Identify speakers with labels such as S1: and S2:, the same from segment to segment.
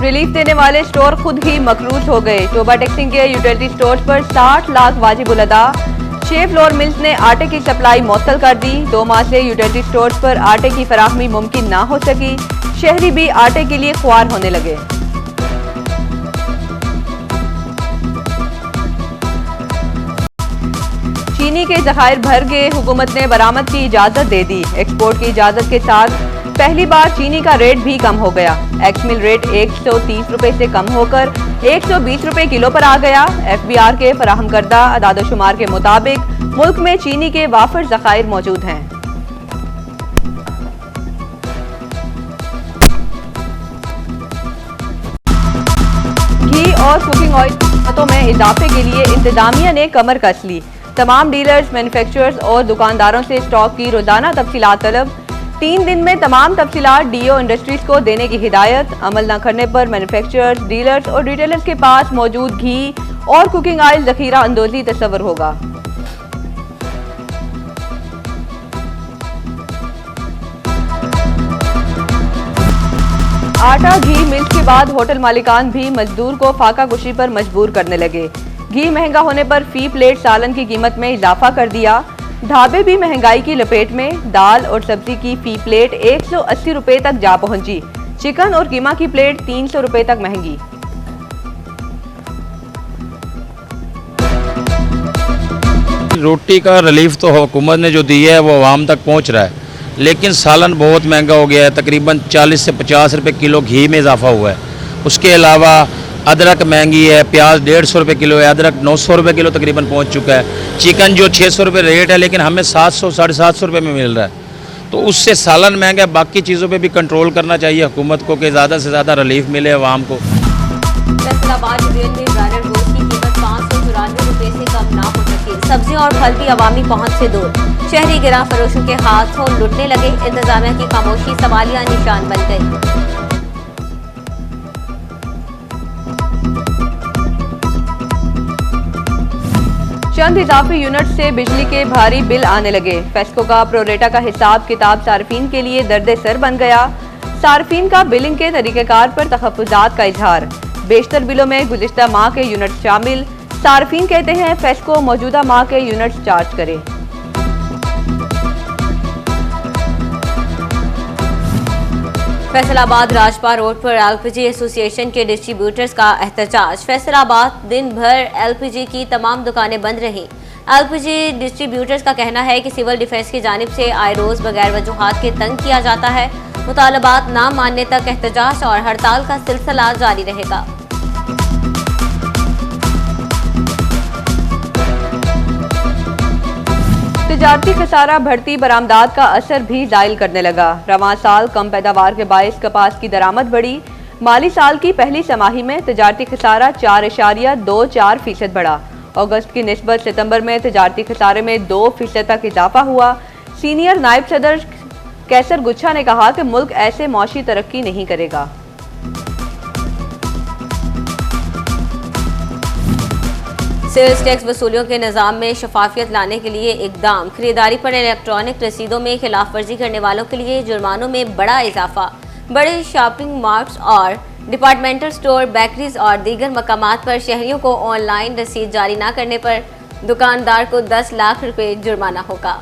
S1: Relief देने वाले store खुद ही मकरूज हो गए। टोबा टेक्सटिंग के यूटिलिटी स्टोर्स पर 60 लाख वाजिबुल अदा। 6 फ्लोर मिल्स ने आटे की सप्लाई मुअत्तल कर दी। 2 माह से यूटिलिटी स्टोर्स पर आटे की फराहमी मुमकिन ना हो सकी। शहरी भी आटे के लिए ख्वार होने लगे। चीनी के जखायर भर गए। हुकूमत ने बरामद की इजाजत दे दी। एक्सपोर्ट की इजाजत के साथ पहली बार चीनी का रेट भी कम हो गया। एक्स मिल रेट 130 रुपए से कम होकर 120 रुपए किलो पर आ गया। FBR के फराहम करदा अदादोशुमार के मुताबिक मुल्क में चीनी के वाफर जखायर मौजूद हैं। घी और कुकिंग ऑयल कीमतों में इजाफे के लिए इंतजामिया ने कमर कस ली। तमाम डीलर्स, मैन्युफैक्चरर्स और दुकानदारों से स्टॉक की रोजाना तफसीलात तलब। 3 दिन में तमाम तफसीलात DO इंडस्ट्रीज को देने की हिदायत। अमल न करने पर मैन्युफैक्चरर्स, डीलर्स और रिटेलर्स के पास मौजूद घी और कुकिंग ऑयल जखीरा अंदोजी तस्वर होगा। आटा घी मिल्स के बाद होटल मालिकान भी मजदूर को फाका कुशी पर मजबूर करने लगे। घी महंगा होने पर फी प्लेट सालन की कीमत में इजाफा कर दिया। ढाबे भी महंगाई की लपेट में। दाल और सब्जी की फी प्लेट 180 रुपए तक जा पहुंची। चिकन और कीमा की प्लेट 300 रुपए तक महंगी।
S2: रोटी का रिलीफ तो हुकूमत ने जो दिया है वो आवाम तक पहुंच रहा है, लेकिन सालन बहुत महंगा हो गया है। तकरीबन 40 से 50 रुपए किलो घी में इजाफा हुआ है। उसके अलावा अदरक महंगी है, प्याज 150 रुपए किलो है, अदरक 900 रुपए किलो तकरीबन पहुंच चुका है। चिकन जो 600 रुपए रेट है लेकिन हमें 700 साढ़े 700 रुपए में मिल रहा है, तो उससे सालन महंगा है। बाकी चीज़ों पे भी कंट्रोल करना चाहिए हुकूमत को कि ज़्यादा से ज़्यादा रिलीफ मिले आवाम को।
S3: फैसलाबाद डिवीजन में ब्रायलर गोश्त की कीमत 594 रुपए से कम ना हो सकी। सब्जी और फल भी अवामी पहुंच से दूर। शहरी गिरा फरोशों के हाथों लुटने लगे। इंतजामिया की खामोशी सवालिया निशान बन गई।
S1: चंद इजाफी यूनिट से बिजली के भारी बिल आने लगे। फेस्को का प्रोरेटा का हिसाब किताब सार्फिन के लिए दर्द सर बन गया। सार्फिन का बिलिंग के तरीक़ेकार पर तहफ़्फ़ुज़ात का इजहार। बेशतर बिलों में गुज़िश्ता माह के यूनिट्स शामिल। सार्फिन कहते हैं फेस्को मौजूदा माह के यूनिट्स चार्ज करे।
S3: फैसलाबाद राजपा रोड पर LPG एसोसिएशन के डिस्ट्रीब्यूटर्स का एहतजाज। फैसलाबाद दिन भर LPG की तमाम दुकानें बंद रहीं। LPG डिस्ट्रीब्यूटर्स का कहना है कि सिविल डिफेंस की जानिब से आए रोज बगैर वजूहात के तंग किया जाता है। मुतालबात ना मानने तक एहतजाज और हड़ताल का सिलसिला जारी रहेगा।
S1: तिजारती खसारा बढ़ती बरामदात का असर भी जायल करने लगा। रवां साल कम पैदावार के बायस कपास की दरामद बढ़ी। माली साल की पहली छमाही में तिजारती खसारा 4.24% बढ़ा। अगस्त की निस्बत सितंबर में तिजारती खसारे में 2% तक इजाफा हुआ। सीनियर नायब सदर कैसर गुच्छा ने कहा कि मुल्क ऐसे मौशी तरक्की नहीं करेगा।
S3: सेल्स टैक्स वसूलियों के निज़ाम में शफाफियत लाने के लिए इकदाम। खरीदारी पर इलेक्ट्रॉनिक रसीदों में खिलाफ वर्जी करने वालों के लिए जुर्मानों में बड़ा इजाफा। बड़े शॉपिंग मार्ट्स और डिपार्टमेंटल स्टोर, बेकरीज और दीगर मकामात पर शहरियों को ऑनलाइन रसीद जारी न करने पर दुकानदार को 10 लाख रुपए जुर्माना होगा।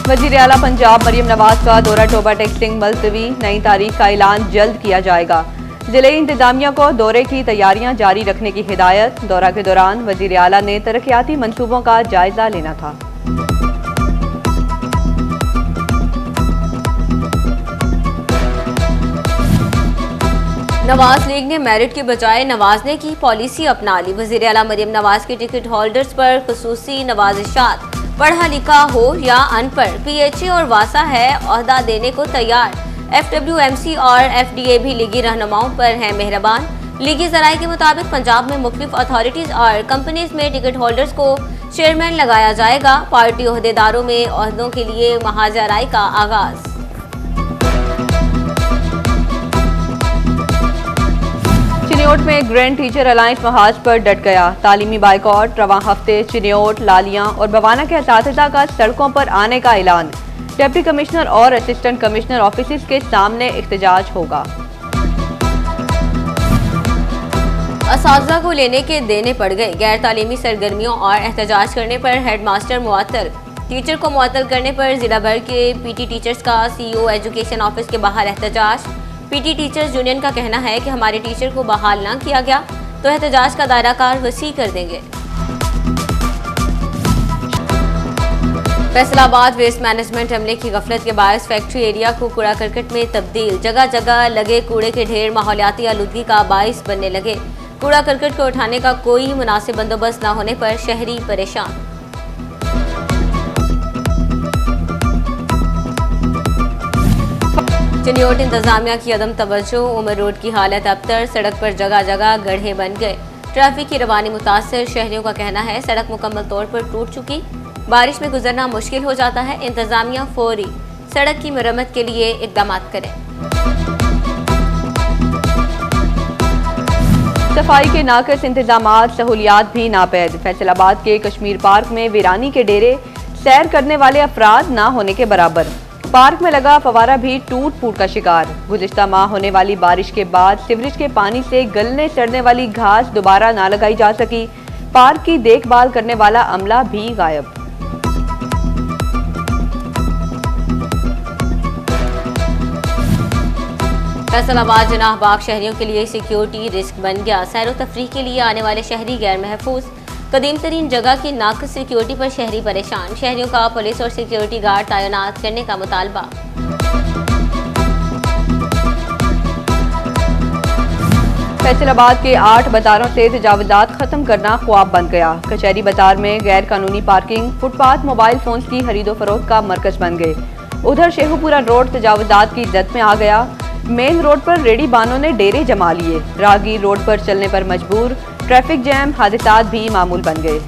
S1: वज़ीर आला पंजाब मरियम नवाज का दौरा टोबा टेक्सटिंग मुलतवी। नई तारीख का ऐलान जल्द किया जाएगा। जिले इंतजामिया को दौरे की तैयारियां जारी रखने की हिदायत। दौरा के दौरान वज़ीर आला ने तरक्याती मंसूबों का जायजा लेना था।
S3: नवाज लीग ने मेरिट के बजाय नवाजने की पॉलिसी अपना ली। वज़ीर आला मरियम नवाज की टिकट होल्डर्स पर खुसूसी नवाजिशात। पढ़ा लिखा हो या अनपढ़, PHA और वासा है ओहदा देने को तैयार। FWMC और FDA भी लीगी रहनुमाओं पर हैं मेहरबान। लीगी जराये के मुताबिक पंजाब में मुख्तलिफ अथॉरिटीज और कंपनीज में टिकट होल्डर्स को चेयरमैन लगाया जाएगा। पार्टी ओहदेदारों में ओहदों के लिए महाजराई का आगाज।
S1: चिन्योट में ग्रैंड टीचर अलायंस महाज पर डट गया। तालीमी बाइकॉट, रवां हफ्ते चिन्योट, लालियां और बवाना के असातिज़ा का सड़कों पर आने का ऐलान। डिप्टी कमिश्नर और असिस्टेंट कमिश्नर ऑफिस के सामने एहतजाज होगा।
S3: असातिज़ा को लेने के देने पड़ गए। गैर तालीमी सरगर्मियों और एहतजाज करने पर हेडमास्टर मुअत्तल। टीचर को मुअत्तल करने पर जिला भर के पीटी टीचर्स का सीईओ एजुकेशन ऑफिस के बाहर एहतजाज। पीटी टीचर्स यूनियन का कहना है कि हमारे टीचर को बहाल न किया गया तो एहतजाज का दायरा कार वसी कर देंगे। फैसलाबाद वेस्ट मैनेजमेंट अमले की गफलत के बायस फैक्ट्री एरिया को कूड़ा करकट में तब्दील। जगह जगह लगे कूड़े के ढेर माहौलियाती आलूदगी का बायस बनने लगे। कूड़ा करकट को उठाने का कोई मुनासिब बंदोबस्त न होने पर शहरी परेशान। चिन्योट इंतजामिया की अदम तवज्जो, उमर रोड की हालत अबतर। सड़क पर जगह जगह गड्ढे बन गए। ट्रैफिक की रवानी मुतासर। शहरियों का कहना है सड़क मुकम्मल तौर पर टूट चुकी, बारिश में गुजरना मुश्किल हो जाता है। इंतजामिया फौरी सड़क की मरम्मत के लिए इकदाम करें।
S1: सफाई के नाक़िस इंतजामात, सहूलियात भी नापैद। फैसलाबाद के कश्मीर पार्क में वीरानी के डेरे, सैर करने वाले अफराद ना होने के बराबर। पार्क में लगा फवारा भी टूट फूट का शिकार। गुज़िश्ता माह होने वाली बारिश के बाद सीवरेज के पानी से गलने सड़ने वाली घास दोबारा ना लगाई जा सकी। पार्क की देखभाल करने वाला अमला भी गायब।
S3: फैसलाबाद जनाह बाग शहरियों के लिए सिक्योरिटी रिस्क बन गया। सैर तफरीह के लिए आने वाले शहरी गैर महफूज। कदीम तरीन जगह की नाक़िस सिक्योरिटी पर शहरी परेशान। शहरियों का पुलिस और सिक्योरिटी गार्ड तैनात करने का मुतालबा।
S1: फैसलाबाद के 8 बाजारों से तजावुज़ात खत्म करना ख्वाब बन गया। कचहरी बाजार में गैर कानूनी पार्किंग, फुटपाथ, मोबाइल फोन्स की खरीदो फरोख्त का मरकज बन गए। उधर शेखुपुरा रोड तजावुज़ात की जद में आ गया। मेन रोड पर रेडी बानों ने डेरे जमा लिए। राहगीर रोड पर चलने पर मजबूर। ट्रैफिक जैम, हादसात भी मामूल बन गए।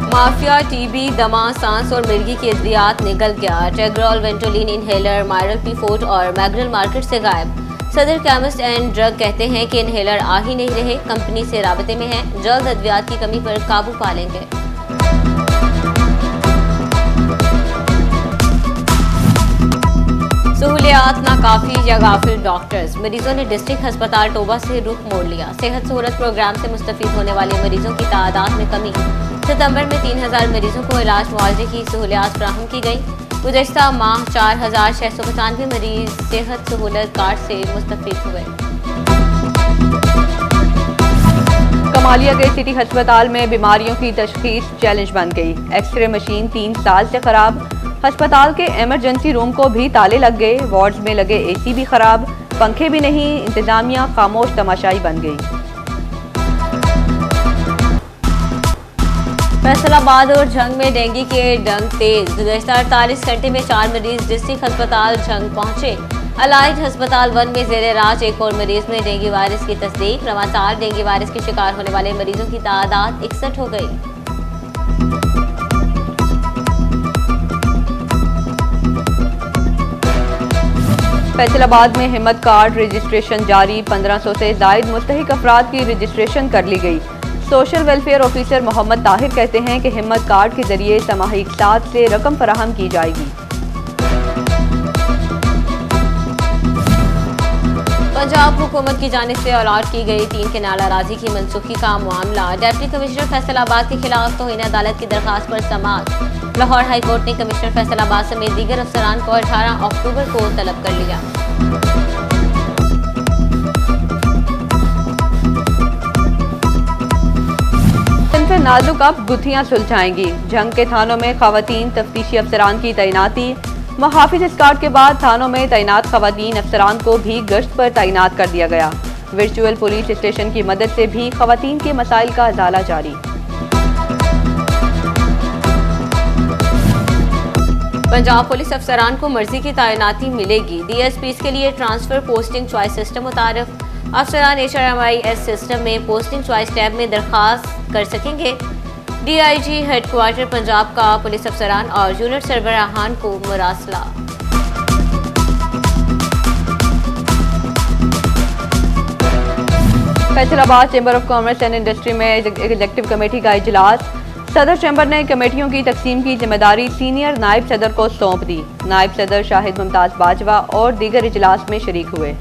S3: माफिया टीबी, दमा, सांस और मिर्गी के अद्वियात निकल गया। टेग्रोल, वेंटोलिन इनहेलर, मायरल पी4 और मैग्रल मार्केट से गायब। सदर केमिस्ट एंड ड्रग कहते हैं कि इनहेलर आ ही नहीं रहे, कंपनी से राबते में है। जल्द अद्वियात की कमी पर काबू पा लेंगे। सहूलियात नाकाफी या गाफिल डॉक्टर्स। मरीजों ने डिस्ट्रिक्ट अस्पताल टोबा से रुख मोड़ लिया। सेहत सहूलत प्रोग्राम से मुस्तफीद होने वाले मरीजों की तादाद में कमी। सितंबर में 3000 मरीजों को इलाज मुआवजे की सहूलियात फराहम की गई। गुज़श्ता माह 4695 मरीज सेहत सहूलत कार्ड से मुस्तफीद हुए।
S1: कमालिया के सिटी अस्पताल में बीमारियों की तशखीस चैलेंज बन गई। एक्सरे मशीन 3 साल से खराब। अस्पताल के इमरजेंसी रूम को भी ताले लग गए। वार्ड्स में लगे एसी भी खराब, पंखे भी नहीं। इंतजामिया खामोश तमाशाई बन गई।
S3: फैसलाबाद और झंग में डेंगू के डंग तेज। गुज़श्ता 48 घंटे में 4 मरीज डिस्ट्रिक्ट अस्पताल झंग पहुंचे। अलाइड अस्पताल 1 में जेर इलाज एक और मरीज में डेंगू वायरस की तस्दीक। रवां साल डेंगू वायरस के शिकार होने वाले मरीजों की तादाद 61 हो गई।
S1: फैसलाबाद में हिम्मत कार्ड रजिस्ट्रेशन जारी। 1500 से जायद मुस्तहिक अफराद की रजिस्ट्रेशन कर ली गई। Social welfare officer Mohammad Tahir कहते हैं कि हिम्मत कार्ड के जरिए समाही इक़साद से रकम फराहम की जाएगी।
S3: पंजाब हुकूमत की जानिब से अलॉट की गई 3 केनाल अराजी की मनसूखी का मामला। डिप्टी कमिश्नर फैसलाबाद के खिलाफ तौहीन अदालत की दरखास्त पर समाअत। लाहौर हाई कोर्ट ने कमिश्नर फैसलाबाद समेत दीगर अफसरान को 18 अक्टूबर को तलब कर लिया।
S1: नाजुक अब गुत्थियां सुलझाएंगी। झंग के थानों में खवातीन तफ्तीशी अफसरान की तैनाती। मुहाफिज स्काउट के बाद थानों में तैनात खवातीन अफसरान को भी गश्त पर तैनात कर दिया गया। वर्चुअल पुलिस स्टेशन की मदद से भी खवातीन के मसाइल का इजाला जारी।
S3: पंजाब पुलिस अफसरान को मर्जी की तैनाती मिलेगी। DSPs के लिए ट्रांसफर पोस्टिंग चॉइस सिस्टम मुतारिफ। अफसरान HRMIS सिस्टम में पोस्टिंग चॉइस टैब में दरखास्त कर सकेंगे। DIG हेडक्वार्टर पंजाब का पुलिस अफसरान और यूनिट सरबराहान को मुरासला।
S1: Faisalabad chamber of commerce and industry में एग्जीक्यूटिव कमेटी का इजलास। सदर चैम्बर ने कमेटियों की तकसीम की जिम्मेदारी सीनियर नायब सदर को सौंप दी। नायब सदर शाहिद मुमताज बाजवा और दीगर इजलास में शरीक हुए।